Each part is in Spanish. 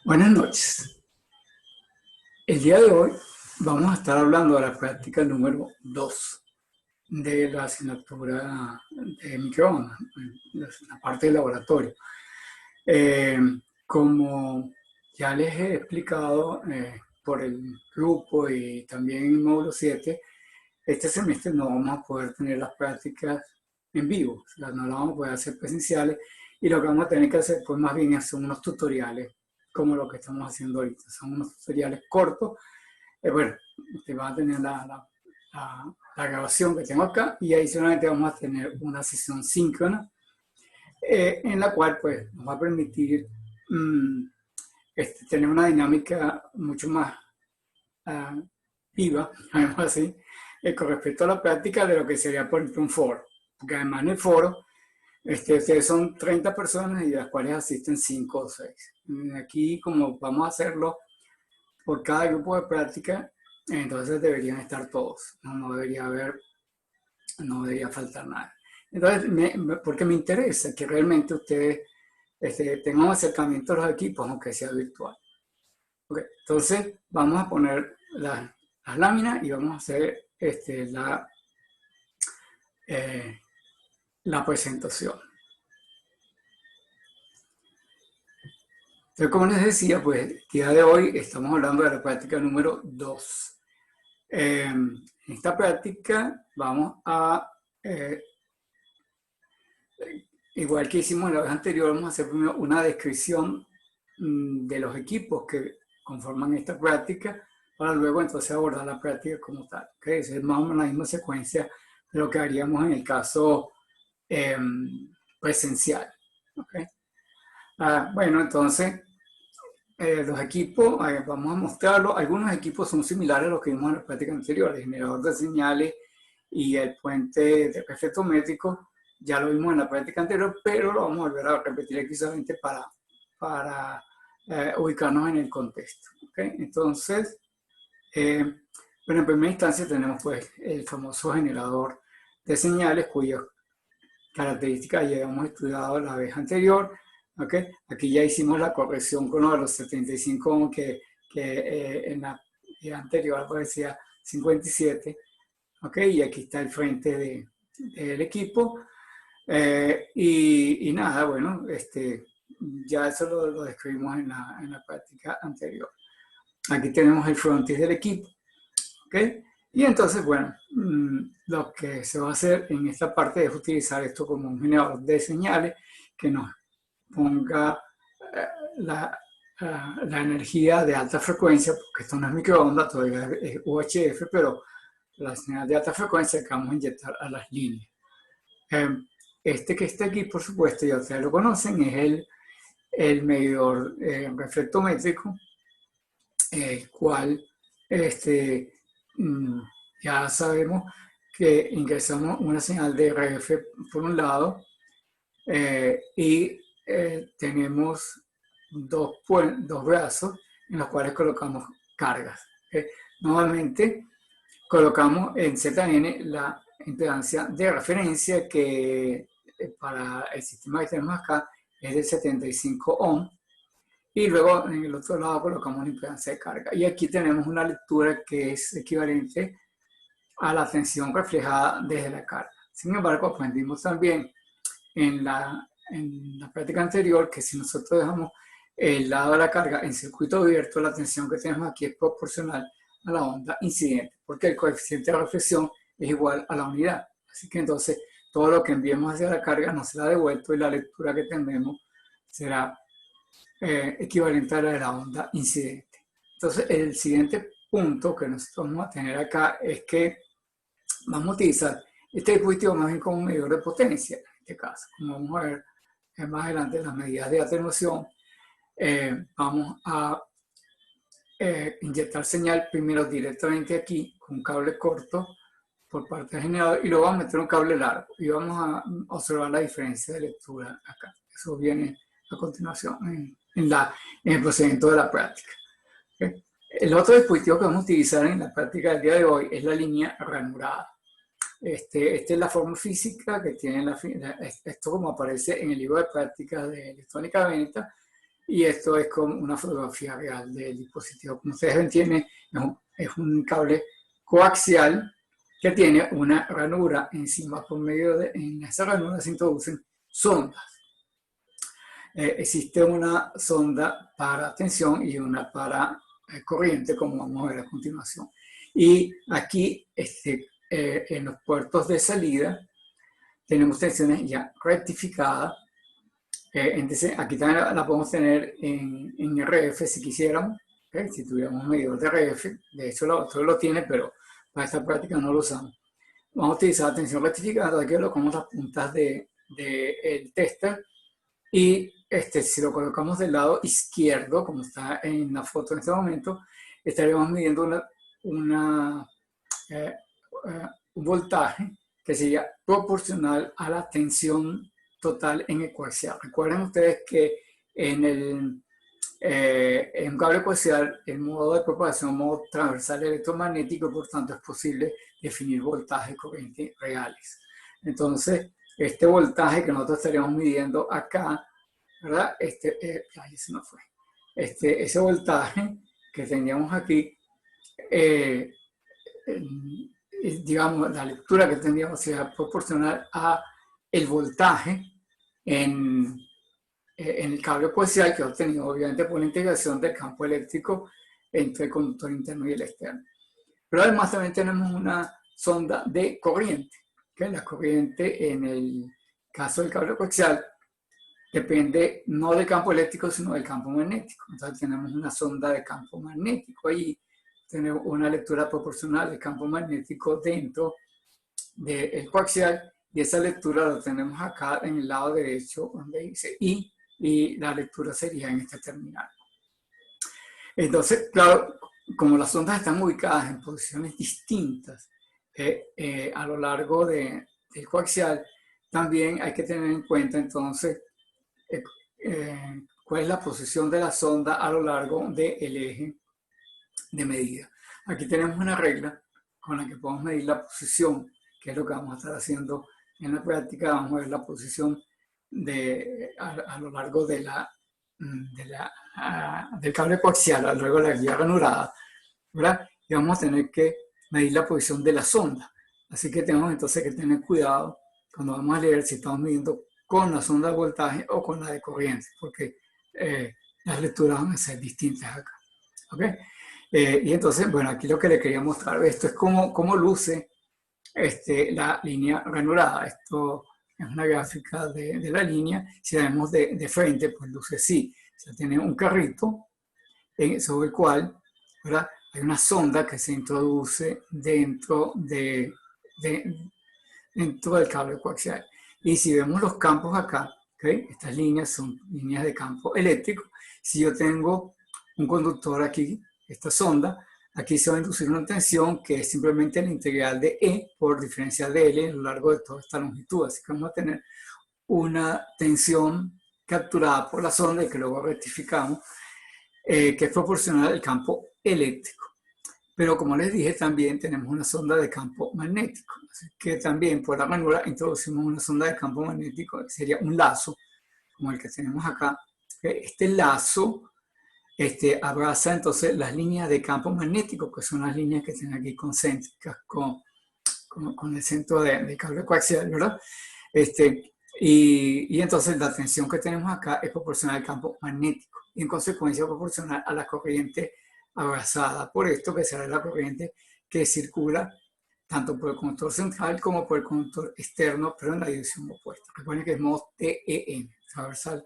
Buenas noches. El día de hoy vamos a estar hablando de la práctica número 2 de la asignatura de microondas, la parte del laboratorio. Eh, Como ya les he explicado por el grupo y también en módulo 7, este semestre no vamos a poder tener las prácticas en vivo, o sea, no las vamos a poder hacer presenciales y lo que vamos a tener que hacer pues más bien son unos tutoriales como lo que estamos haciendo ahorita. Son unos tutoriales cortos. Bueno, te van a tener la grabación que tengo acá y adicionalmente vamos a tener una sesión síncrona en la cual pues nos va a permitir tener una dinámica mucho más uh, viva, además así, con respecto a la práctica de lo que sería por ejemplo un foro. Porque además en el foro ustedes son 30 personas y de las cuales asisten 5 o 6. Aquí como vamos a hacerlo por cada grupo de práctica, entonces deberían estar todos, no debería haber, no debería faltar nada. Entonces, porque me interesa que realmente ustedes tengan un acercamiento a los equipos, aunque sea virtual. Okay. Entonces, vamos a poner las láminas y vamos a hacer eh, la presentación. Entonces, como les decía, pues el día de hoy estamos hablando de la práctica número 2. En esta práctica vamos a, igual que hicimos la vez anterior, vamos a hacer primero una descripción de los equipos que conforman esta práctica para luego entonces abordar la práctica como tal. ¿Okay? Es más o menos la misma secuencia de lo que haríamos en el caso eh, presencial. ¿Okay? Bueno, entonces los equipos, vamos a mostrarlo. Algunos equipos son similares a los que vimos en la práctica anterior, el generador de señales y el puente de efecto métrico. Ya lo vimos en la práctica anterior, pero lo vamos a volver a repetir aquí solamente para ubicarnos en el contexto. ¿Okay? Entonces, bueno, en primera instancia tenemos pues el famoso generador de señales cuyas características ya hemos estudiado la vez anterior. ¿Okay? Aquí ya hicimos la corrección con los 75 que en la anterior aparecía 57. ¿Okay? Y aquí está el frente del equipo. Y nada, bueno, ya eso lo describimos en la práctica anterior. Aquí tenemos el frontis del equipo. ¿Okay? Y entonces, bueno, lo que se va a hacer en esta parte es utilizar esto como un generador de señales que nos ponga eh, la, la energía de alta frecuencia, porque esto no es microondas, todavía es UHF, pero la señal de alta frecuencia que vamos a inyectar a las líneas. Este que está aquí, por supuesto, ya ustedes lo conocen, es el medidor reflectométrico, el cual ya sabemos que ingresamos una señal de RF por un lado y tenemos dos brazos en los cuales colocamos cargas. Normalmente colocamos en ZN la impedancia de referencia que para el sistema que tenemos acá es de 75 ohm y luego en el otro lado colocamos la impedancia de carga. Y aquí tenemos una lectura que es equivalente a la tensión reflejada desde la carga. Sin embargo, aprendimos también en la práctica anterior que si nosotros dejamos el lado de la carga en circuito abierto, la tensión que tenemos aquí es proporcional a la onda incidente, porque el coeficiente de reflexión es igual a la unidad. Así que entonces todo lo que enviemos hacia la carga nos será devuelto y la lectura que tendremos será equivalente a la de la onda incidente. Entonces el siguiente punto que nosotros vamos a tener acá es que vamos a utilizar este dispositivo más bien como un medidor de potencia, en este caso. Como vamos a ver más adelante en las medidas de atenuación, vamos a inyectar señal primero directamente aquí con un cable corto por parte del generador y luego vamos a meter un cable largo y vamos a observar la diferencia de lectura acá. Eso viene a continuación en el procedimiento de la práctica. ¿Okay? El otro dispositivo que vamos a utilizar en la práctica del día de hoy es la línea ranurada. Esta es la forma física que tiene esto como aparece en el libro de prácticas de electrónica de venta. y esto es como una fotografía real del dispositivo. Como ustedes ven, tiene, es un cable coaxial que tiene una ranura encima. Por medio de, en esa ranura se introducen sondas. Existe una sonda para tensión y una para corriente, como vamos a ver a continuación. Y aquí, en los puertos de salida, tenemos tensiones ya rectificadas. Entonces, aquí también la podemos tener en RF si quisiéramos, ¿okay? Si tuviéramos un medidor de RF. De hecho, otro lo tiene, pero para esta práctica no lo usamos. Vamos a utilizar tensión rectificada, aquí lo colocamos las puntas del tester, y si lo colocamos del lado izquierdo, como está en la foto en este momento, estaríamos midiendo un voltaje que sería proporcional a la tensión total en el coaxial. Recuerden ustedes que en un cable coaxial el modo de propagación es un modo transversal electromagnético, por tanto es posible definir voltajes y corrientes reales. Entonces, este voltaje que nosotros estaríamos midiendo acá, ¿verdad? Ahí se nos fue. Ese voltaje que tendríamos aquí, digamos, la lectura que tendríamos sería proporcional a el voltaje en el cable coaxial, que es obtenido obviamente por la integración del campo eléctrico entre el conductor interno y el externo. Pero además también tenemos una sonda de corriente, que la corriente en el caso del cable coaxial depende no del campo eléctrico, sino del campo magnético. Entonces tenemos una sonda de campo magnético ahí, tenemos una lectura proporcional del campo magnético dentro del coaxial, y esa lectura la tenemos acá en el lado derecho donde dice I, y la lectura sería en este terminal. Entonces, claro, como las ondas están ubicadas en posiciones distintas a lo largo del coaxial, también hay que tener en cuenta entonces cuál es la posición de la sonda a lo largo del eje de medida. Aquí tenemos una regla con la que podemos medir la posición, que es lo que vamos a estar haciendo en la práctica. Vamos a ver la posición a lo largo del cable coaxial, a lo largo de la guía ranurada, ¿verdad? Y vamos a tener que medir la posición de la sonda. Así que tenemos entonces que tener cuidado cuando vamos a leer si estamos midiendo con la sonda de voltaje o con la de corriente, porque las lecturas van a ser distintas acá. ¿Okay? Y entonces, bueno, aquí lo que le quería mostrar, esto es cómo luce la línea ranurada. Esto es una gráfica de la línea. Si la vemos de frente, pues luce así. O sea, tiene un carrito sobre el cual, ¿verdad?, hay una sonda que se introduce dentro del cable coaxial. Y si vemos los campos acá, ¿okay?, estas líneas son líneas de campo eléctrico. Si yo tengo un conductor aquí, esta sonda, aquí se va a inducir una tensión que es simplemente la integral de E por diferencia de L a lo largo de toda esta longitud. Así que vamos a tener una tensión capturada por la sonda y que luego rectificamos, que es proporcional al campo eléctrico. Pero como les dije, también tenemos una sonda de campo magnético. Así que también por la ranura introducimos una sonda de campo magnético, que sería un lazo, como el que tenemos acá. Este lazo abraza entonces las líneas de campo magnético, que son las líneas que están aquí concéntricas con el centro de cable coaxial, ¿verdad? Y entonces la tensión que tenemos acá es proporcional al campo magnético y en consecuencia proporcional a la corriente abrazada por esto, que será la corriente que circula tanto por el conductor central como por el conductor externo, pero en la dirección opuesta. Recuerden que es modo TEM, transversal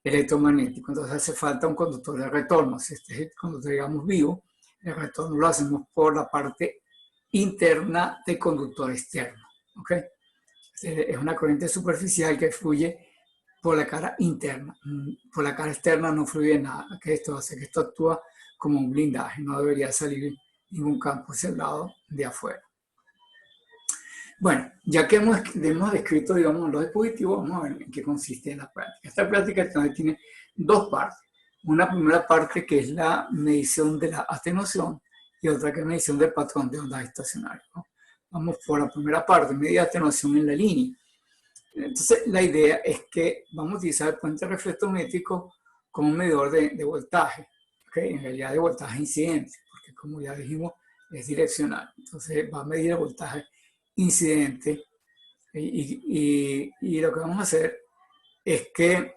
electromagnético. Entonces hace falta un conductor de retorno. Si este es el conductor, digamos, vivo, el retorno lo hacemos por la parte interna del conductor externo. ¿Okay? Es una corriente superficial que fluye por la cara interna. Por la cara externa no fluye nada. ¿Okay? Esto hace que esto actúa como un blindaje. No debería salir ningún campo hacia el lado de afuera. Bueno, ya que hemos descrito, digamos, los dispositivos, vamos a ver en qué consiste la práctica. Esta práctica tiene dos partes. Una primera parte que es la medición de la atenuación y otra que es medición del patrón de ondas estacionarias, ¿no? Vamos por la primera parte, medir atenuación en la línea. Entonces, la idea es que vamos a utilizar el puente reflectométrico como un medidor de voltaje, ¿okay? En realidad de voltaje incidente, porque como ya dijimos, es direccional. Entonces va a medir el voltaje incidente y lo que vamos a hacer es que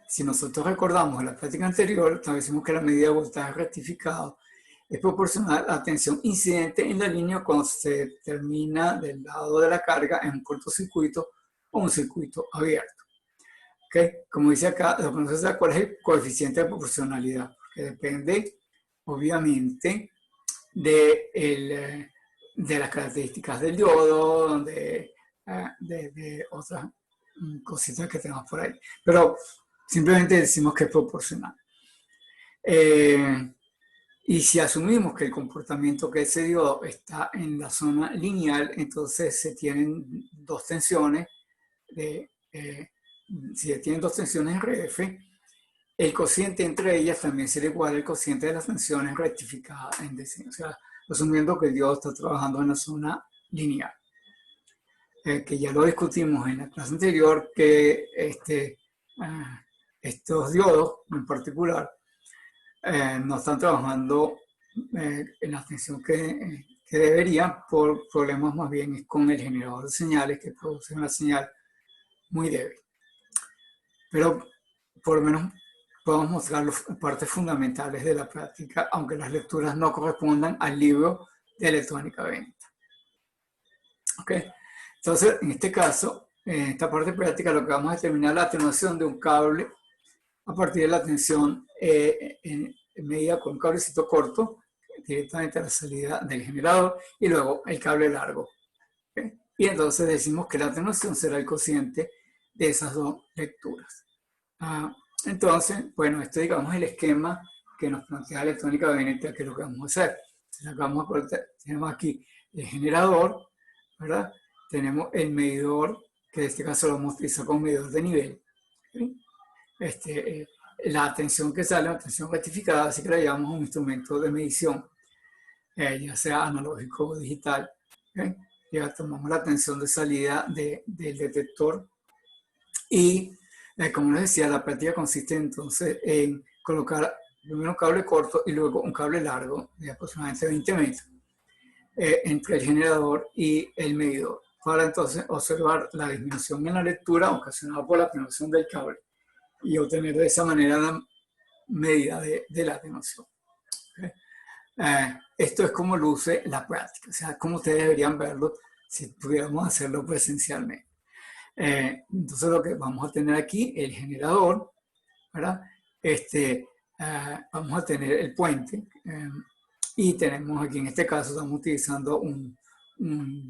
si nosotros recordamos en la práctica anterior, establecimos que la medida de voltaje rectificado es proporcional a la tensión incidente en la línea cuando se termina del lado de la carga en un cortocircuito o un circuito abierto. ¿Okay? Como dice acá, lo que no se sabe cuál es el coeficiente de proporcionalidad, porque depende, obviamente, de las características del diodo, de otras cositas que tenemos por ahí. Pero simplemente decimos que es proporcional. Y si asumimos que el comportamiento que se dio está en la zona lineal, entonces se tienen dos tensiones. Si se tienen dos tensiones RF, el cociente entre ellas también será igual al cociente de las tensiones rectificadas en DC. O sea, asumiendo que el diodo está trabajando en la zona lineal. Que ya lo discutimos en la clase anterior, que estos diodos en particular no están trabajando en la tensión que deberían por problemas más bien con el generador de señales que produce una señal muy débil. Pero por lo menos podemos mostrar las partes fundamentales de la práctica, aunque las lecturas no correspondan al libro de electrónica de venta. ¿Ok? Entonces, en este caso, en esta parte práctica, lo que vamos a determinar es la atenuación de un cable a partir de la tensión medida con un cablecito corto directamente a la salida del generador y luego el cable largo. ¿Okay? Y entonces decimos que la atenuación será el cociente de esas dos lecturas. Entonces, bueno, esto digamos el esquema que nos plantea electrónica Benetta, que es lo que vamos a hacer. Tenemos aquí el generador, ¿verdad? Tenemos el medidor, que en este caso lo vamos a utilizar como medidor de nivel. ¿Okay? La tensión que sale, la tensión rectificada, así que la llamamos un instrumento de medición, ya sea analógico o digital. ¿Okay? Ya tomamos la tensión de salida del detector y, como les decía, la práctica consiste entonces en colocar primero un cable corto y luego un cable largo de aproximadamente 20 metros entre el generador y el medidor, para entonces observar la disminución en la lectura ocasionada por la atenuación del cable y obtener de esa manera la medida de la atenuación. ¿Okay? Esto es como luce la práctica, o sea, como ustedes deberían verlo si pudiéramos hacerlo presencialmente. Entonces lo que vamos a tener aquí, el generador, ¿verdad? Vamos a tener el puente y tenemos aquí en este caso, estamos utilizando un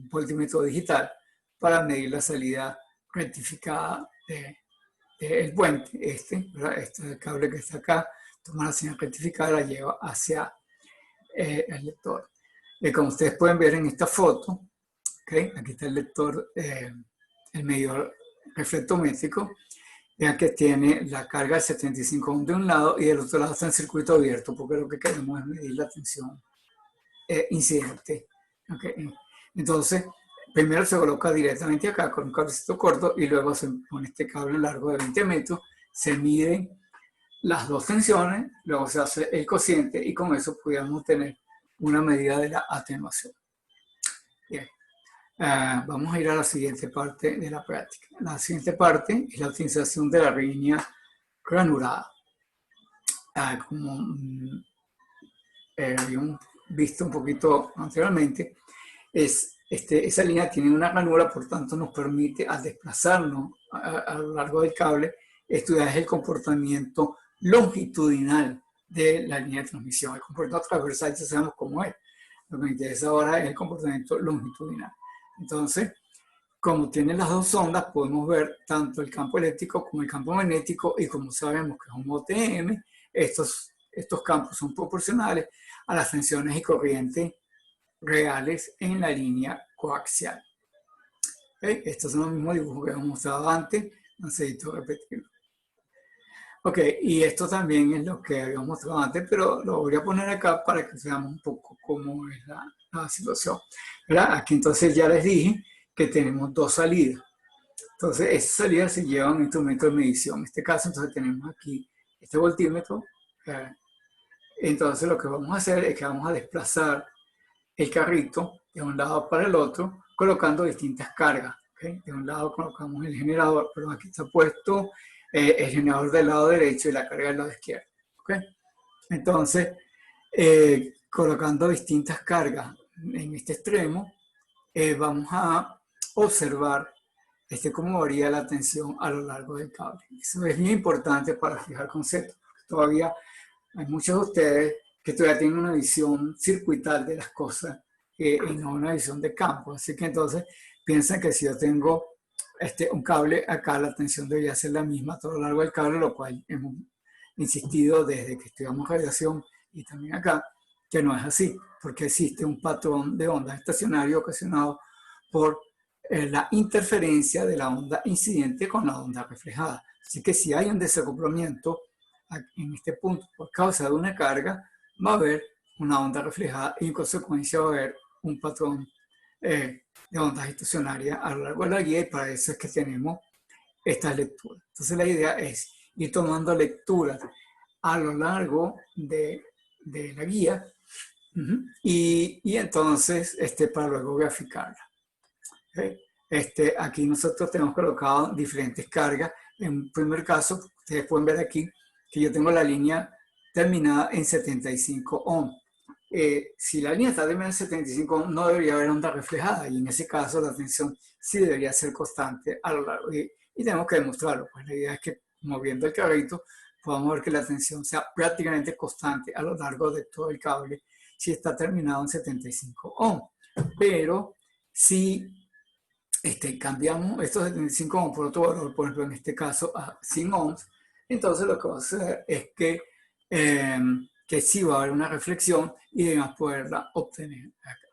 voltímetro digital para medir la salida rectificada del puente. ¿Verdad? Este cable que está acá toma la señal rectificada, la lleva hacia el lector. Como ustedes pueden ver en esta foto, ¿okay? Aquí está el lector, el medidor reflectométrico. Vean que tiene la carga de 75 ohms de un lado y del otro lado está en circuito abierto, porque lo que queremos es medir la tensión incidente. ¿Okay? Entonces, primero se coloca directamente acá con un cablecito corto y luego con este cable largo de 20 metros se miden las dos tensiones, luego se hace el cociente y con eso podríamos tener una medida de la atenuación. Bien. Vamos a ir a la siguiente parte de la práctica. La siguiente parte es la utilización de la línea granulada. Como habíamos visto un poquito anteriormente, esa línea tiene una ranura, por tanto nos permite, al desplazarnos a lo largo del cable, estudiar el comportamiento longitudinal de la línea de transmisión. El comportamiento transversal ya sabemos cómo es. Lo que me interesa ahora es el comportamiento longitudinal. Entonces, como tiene las dos ondas, podemos ver tanto el campo eléctrico como el campo magnético, y como sabemos que es un OTM, estos campos son proporcionales a las tensiones y corrientes reales en la línea coaxial. ¿Okay? Estos son los mismos dibujos que hemos mostrado antes, no necesito repetirlo. Ok, y esto también es lo que habíamos mostrado antes, pero lo voy a poner acá para que veamos un poco cómo es la situación. ¿Verdad? Aquí entonces ya les dije que tenemos dos salidas. Entonces, esas salidas se llevan a un instrumento de medición. En este caso, entonces tenemos aquí este voltímetro. Entonces, lo que vamos a hacer es que vamos a desplazar el carrito de un lado para el otro, colocando distintas cargas. ¿Okay? De un lado colocamos el generador, pero aquí está puesto el generador del lado derecho y la carga del lado izquierdo. ¿Okay? Entonces, colocando distintas cargas en este extremo, vamos a observar cómo varía la tensión a lo largo del cable. Eso es bien importante para fijar conceptos. Todavía hay muchos de ustedes que todavía tienen una visión circuital de las cosas y no una visión de campo. Así que entonces piensan que si yo tengo un cable acá, la tensión debería ser la misma a todo lo largo del cable, lo cual hemos insistido desde que estudiamos radiación y también acá, que no es así, porque existe un patrón de ondas estacionario ocasionado por la interferencia de la onda incidente con la onda reflejada. Así que si hay un desacoplamiento en este punto por causa de una carga, va a haber una onda reflejada y en consecuencia va a haber un patrón de ondas estacionarias a lo largo de la guía, y para eso es que tenemos estas lecturas. Entonces la idea es ir tomando lecturas a lo largo de la guía y entonces para luego graficarla. ¿Okay? Aquí nosotros tenemos colocado diferentes cargas. En el primer caso, ustedes pueden ver aquí que yo tengo la línea terminada en 75 ohms. Si la línea está terminada en 75 ohms, no debería haber onda reflejada, y en ese caso la tensión sí debería ser constante a lo largo. Y tenemos que demostrarlo. Pues la idea es que moviendo el carrito podamos ver que la tensión sea prácticamente constante a lo largo de todo el cable si está terminado en 75 ohms. Pero si cambiamos estos 75 ohms por otro valor, por ejemplo en este caso a 100 ohms, entonces lo que vamos a hacer es que sí va a haber una reflexión y debemos poderla obtener acá.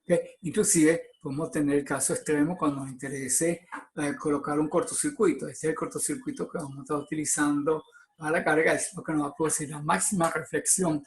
¿Okay? Inclusive podemos tener el caso extremo cuando nos interese colocar un cortocircuito. Este es el cortocircuito que vamos a estar utilizando para la carga, es lo que nos va a producir la máxima reflexión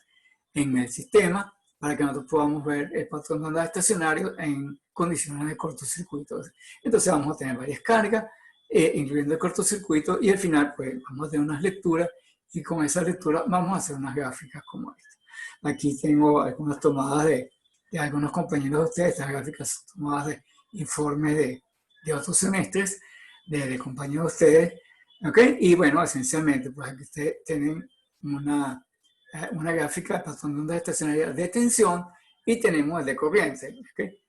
en el sistema para que nosotros podamos ver el patrón de ondas estacionario en condiciones de cortocircuito. Entonces vamos a tener varias cargas, incluyendo el cortocircuito, y al final pues vamos a tener unas lecturas, y con esas lecturas vamos a hacer unas gráficas como esta. Aquí tengo algunas tomadas de algunos compañeros de ustedes. Estas gráficas son tomadas de informes de otros semestres, de compañeros de ustedes. ¿Okay? Y bueno, esencialmente, pues aquí ustedes tienen una gráfica de patrón de ondas estacionarias de tensión, y tenemos el de corriente. ¿Okay?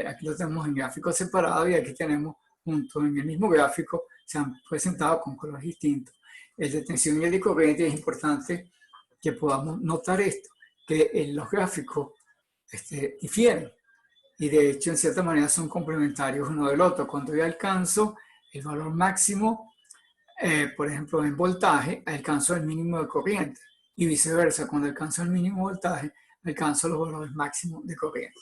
Aquí lo tenemos en gráficos separados, y aquí tenemos juntos en el mismo gráfico, se han presentado con colores distintos el de tensión y el de corriente. Es importante que podamos notar esto, que en los gráficos difieren, y de hecho en cierta manera son complementarios uno del otro. Cuando yo alcanzo el valor máximo, por ejemplo en voltaje, alcanzo el mínimo de corriente, y viceversa, cuando alcanzo el mínimo voltaje, alcanzo los valores máximos de corriente.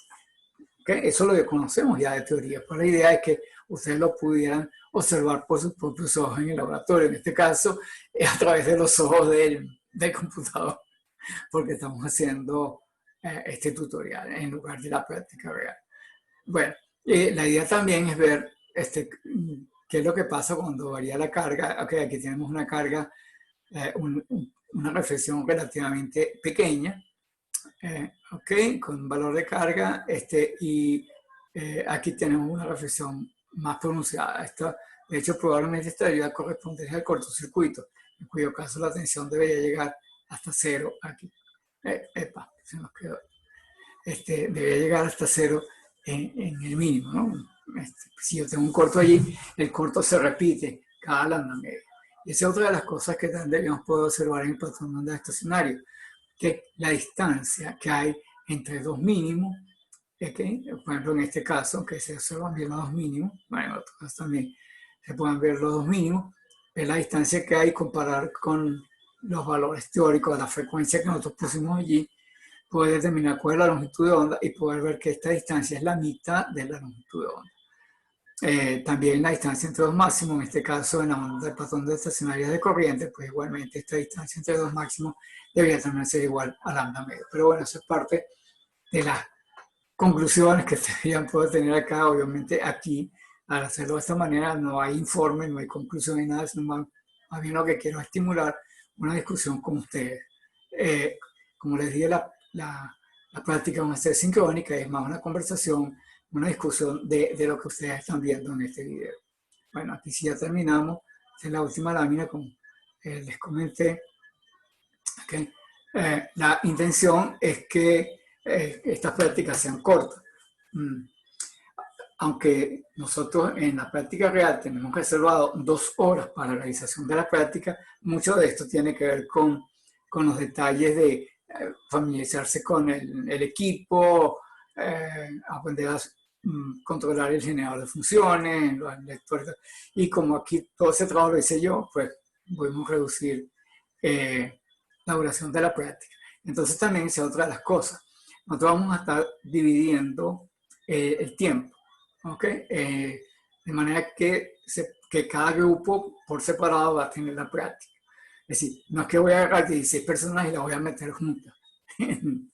¿Okay? Eso lo conocemos ya de teoría, pero la idea es que ustedes lo pudieran observar por sus propios ojos en el laboratorio. En este caso, es a través de los ojos del computador, porque estamos haciendo este tutorial en lugar de la práctica real. Bueno, la idea también es ver qué es lo que pasa cuando varía la carga. Okay, aquí tenemos una carga, una reflexión relativamente pequeña, ok, con un valor de carga, y aquí tenemos una reflexión más pronunciada. Esto, de hecho, probablemente esta debería corresponder al cortocircuito, en cuyo caso la tensión debería llegar hasta cero aquí. Epa, se nos quedó. Debería llegar hasta cero en el mínimo, ¿no? Si yo tengo un corto allí, el corto se repite cada lambda media. Y esa es otra de las cosas que también debemos poder observar en el patrón de onda estacionario, que la distancia que hay entre dos mínimos, ¿okay? Por ejemplo en este caso, que se observan bien los dos mínimos, bueno, en otros casos también se pueden ver los dos mínimos, es la distancia que hay comparar con los valores teóricos de la frecuencia que nosotros pusimos allí, poder determinar cuál es la longitud de onda y poder ver que esta distancia es la mitad de la longitud de onda. También la distancia entre dos máximos, en este caso en la onda del patrón de estacionarias de corriente, pues igualmente esta distancia entre dos máximos debería también ser igual a lambda medio. Pero bueno, eso es parte de las conclusiones que deberían poder tener acá. Obviamente aquí al hacerlo de esta manera no hay informe, no hay conclusión ni nada, sino más bien lo que quiero es estimular una discusión con ustedes. Como les dije, la práctica va a ser sincrónica, es más una conversación, una discusión de lo que ustedes están viendo en este video. Bueno, aquí sí ya terminamos. Esta es la última lámina, como les comenté. Okay. La intención es que estas prácticas sean cortas. Aunque nosotros en la práctica real tenemos reservado 2 horas para la realización de la práctica, mucho de esto tiene que ver con los detalles de familiarizarse con el equipo, aprender a controlar el generador de funciones, los lectores. Y como aquí todo ese trabajo lo hice yo, pues podemos reducir la duración de la práctica. Entonces también esa es otra de las cosas. Nosotros vamos a estar dividiendo el tiempo. ¿Okay? De manera que cada grupo por separado va a tener la práctica. Es decir, no es que voy a agarrar 16 personas y las voy a meter juntas en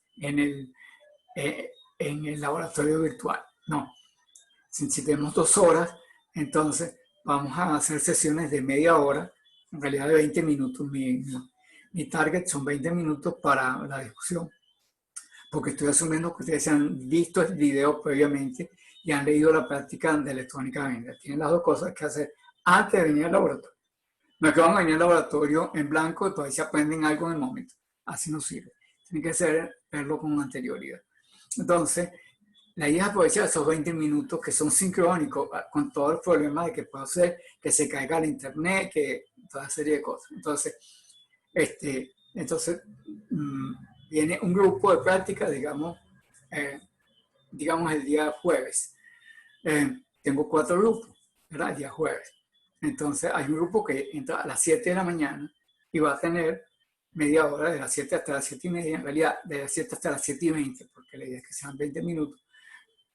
el laboratorio virtual. No. Si tenemos 2 horas, entonces vamos a hacer sesiones de media hora, en realidad de 20 minutos. Mi target son 20 minutos para la discusión, porque estoy asumiendo que ustedes han visto el video previamente y han leído la práctica de electrónica de venta. Tienen las 2 cosas que hacer antes de venir al laboratorio. No es que van a venir al laboratorio en blanco y todavía se aprenden algo en el momento. Así no sirve. Tienen que verlo con anterioridad. Entonces, la idea es aprovechar esos 20 minutos que son sincrónicos con todos los problemas de que puede ser que se caiga el internet, que toda serie de cosas. Entonces, viene un grupo de práctica, digamos el día jueves. Tengo 4 grupos, ¿verdad? El día jueves. Entonces hay un grupo que entra a las 7 de la mañana y va a tener media hora de las 7 hasta las 7 y media, en realidad de las 7 hasta las 7 y 20, porque la idea es que sean 20 minutos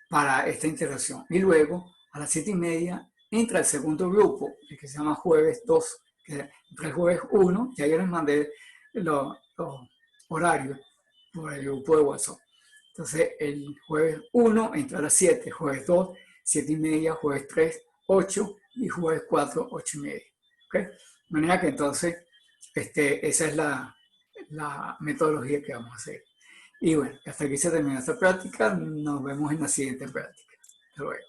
para esta interacción. Y luego a las 7 y media entra el segundo grupo, el que se llama jueves 2, que entra el jueves 1, ya yo les mandé los horarios por el grupo de WhatsApp. Entonces, el jueves 1 entra a las 7, jueves 2, 7 y media, jueves 3, 8 y jueves 4, 8 y media. ¿Okay? De manera que entonces, esa es la metodología que vamos a hacer. Y bueno, hasta aquí se termina esta práctica. Nos vemos en la siguiente práctica. Hasta luego.